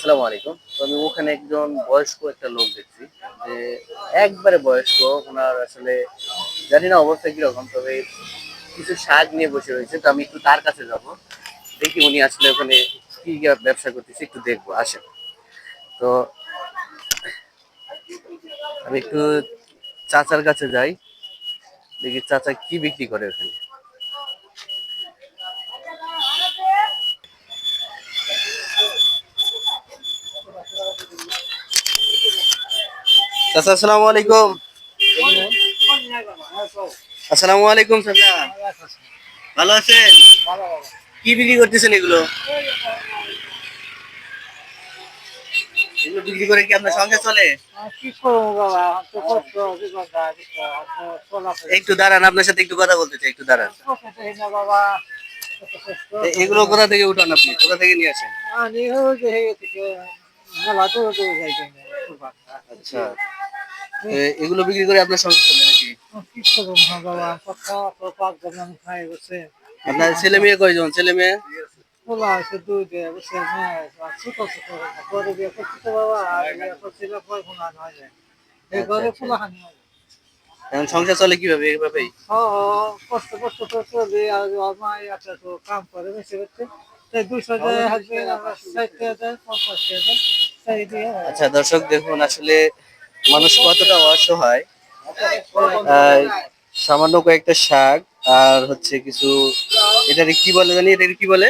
আসসালামু আলাইকুম। তো আমি ওখানে একজন বয়স্ক একটা লোক দেখছি যে একবারে বয়স্ক। ওনার আসলে জানি না অবস্থা কিরকম, তবে কিছু শাক নিয়ে বসে রয়েছে। তো আমি একটু তার কাছে যাব, দেখি উনি আসলে ওখানে কি ব্যবসা করতেছে, একটু দেখবো আসেন। তো আমি একটু চাচার কাছে যাই, দেখি চাচা কি বিক্রি করে ওখানে। চাচা আসসালামু আলাইকুম। আসসালামু আলাইকুম চাচা, ভালো আছেন? কি বিক্রি করতেছেন এগুলো? এগুলো বিক্রি করে কি আপনার সংসার চলে? একটু দাঁড়ান, আপনার সাথে একটু কথা বলতে চাই, একটু দাঁড়ান। এগুলো কোথা থেকে উঠান, আপনি কোথা থেকে নিয়ে আসেন? আচ্ছা, এগুলো বিক্রি করে আপনার সংসার চলে নাকি? আপনার ছেলে মেয়ে কয়জন? ছেলে মেয়ে এখন সংসার চলে কিভাবে? এইভাবেই? আচ্ছা দর্শক দেখুন আসলে মানুষ কতটা অসহায়। আহ, সামান্য কয়েকটা শাক আর হচ্ছে কিছু, এটাকে কি বলে জানি, এটাকে কি বলে?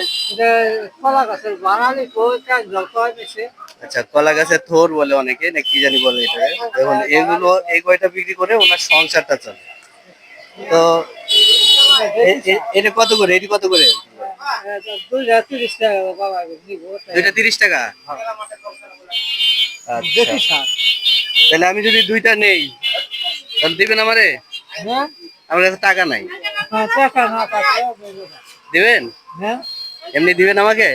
আচ্ছা, কলা গাছের থোর বলে অনেকে, না কি জানি বলে এটা। দেখুন এগুলো, এই কয়টা বিক্রি করে ওনার সংসারটা চলে। তো এটা কত করে? এটি কত করে? দুইটা 30 টাকা। আচ্ছা, তাহলে আমি যদি দুইটা নেই তাহলে দিবেন আমারে? আমার কাছে টাকা নাই। দিবেন? এমনি দিবেন আমাকে?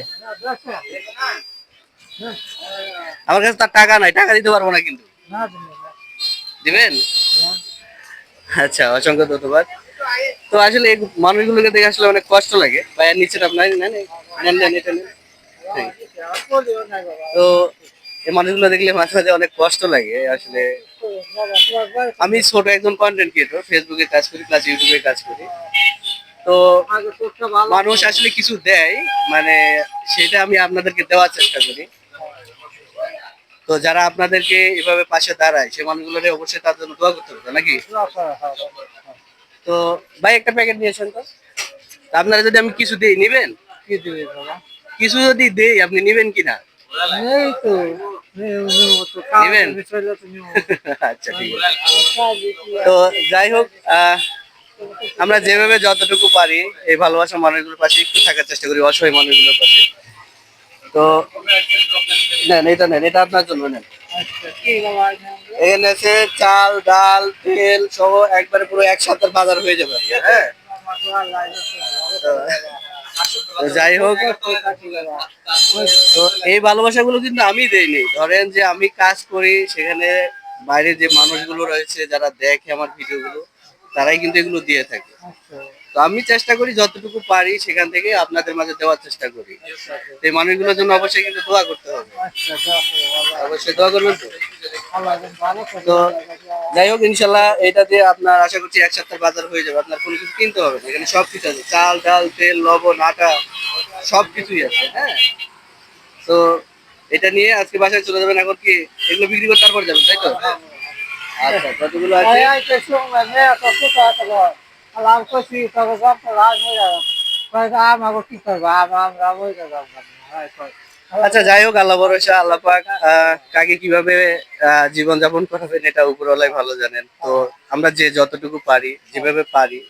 আমার কাছে তার টাকা নাই, টাকা দিতে পারবো না কিন্তু। দিবেন? আচ্ছা, অসংখ্য ধন্যবাদ। তো আসলে এই মানুষগুলোকে দেখে আসলে অনেক কষ্ট লাগে। ভাইয়া নিচে আপনার নেন, নেন নেন, এটা নেন। হ্যাঁ। তো এই মানুষগুলো দেখলে মাঝে মাঝে অনেক কষ্ট লাগে আসলে। আমি ছোট একজন কন্টেন্ট ক্রিয়েটর, ফেসবুকে কাজ করি প্লাস ইউটিউবে কাজ করি। তো মানুষ আসলে কিছু দেয়, মানে সেটা আমি আপনাদেরকে দেওয়ার চেষ্টা করি। তো যারা আপনাদেরকে এভাবে পাশে দাঁড়ায় সে মানুষগুলোরে অবশ্যই তার জন্য দোয়া করতে হবে নাকি? তো ভাই একটা প্যাকেট নিয়েছেন তো, আপনারা যদি আমি কিছু দিই নিবেন? কিছু যদি দেই আপনি নিবেন কিনা? নিবেন? আচ্ছা ঠিক আছে। তো যাই হোক, আমরা যেভাবে যতটুকু পারি এই ভালোবাসা মানুষগুলোর পাশে একটু থাকার চেষ্টা করি, অসহায় মানুষগুলোর পাশে। তো নেন, এটা নেন, এটা আপনার জন্য নেন। এখানে আছে চাল ডাল তেল সহ একবারে পুরো এক সপ্তাহের বাজার হয়ে যাবে। হ্যাঁ, তো যাই হোক, তো এই ভালোবাসাগুলো কিন্তু আমি দেইনি। ধরেন যে আমি কাজ করি সেখানে বাইরে যে মানুষগুলো রয়েছে যারা দেখে আমার ভিডিওগুলো, তারাই কিন্তু এগুলো দিয়ে থাকে। তো আমি চেষ্টা করি যতটুকু পারি সেখান থেকে আপনাদের মাঝে দেওয়ার চেষ্টা করি। এই মানুষগুলোর জন্য অবশ্যই কিন্তু দোয়া করতে হবে। অবশ্যই দোয়া করবেন তো। তো যাই হোক, ইনশাল্লাহ এটা দিয়ে আপনার আশা করছি এক সপ্তাহ বাজার হয়ে যাবে, আপনার কোনো কিছু কিনতে হবে না। এখানে সবকিছু আছে, চাল ডাল তেল লবণ আটা সবকিছুই আছে। হ্যাঁ, তো এটা নিয়ে আজকে বাসায় চলে যাবেন। এখন কি এগুলো বিক্রি করে তারপর যাবেন, তাই তো? আচ্ছা, কতগুলো আছে? আচ্ছা যাই হোক, আল্লাহ ভরসা, আল্লাহ পাক কাকে কিভাবে জীবন যাপন করাবেন এটা উপরওয়ালাই ভালো জানেন। তো আমরা যে যতটুকু পারি যেভাবে পারি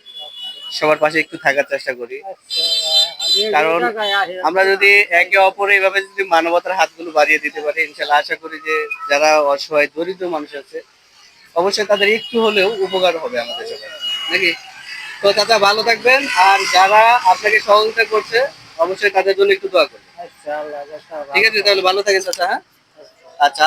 সবার পাশে একটু থাকার চেষ্টা করি। কারণ আমরা যদি একে অপরে এইভাবে যদি মানবতার হাতগুলো বাড়িয়ে দিতে পারি, ইনশাল্লাহ আশা করি যে যারা অসহায় দরিদ্র মানুষ আছে অবশ্যই তাদের একটু হলেও উপকার হবে আমাদের সবার নাকি? তো চাচা ভালো থাকবেন, আর যারা আপনাকে সহযোগিতা করছে অবশ্যই তাদের জন্য একটু দোয়া করবেন। ঠিক আছে, তাহলে ভালো থাকেন চাচা। হ্যাঁ, আচ্ছা।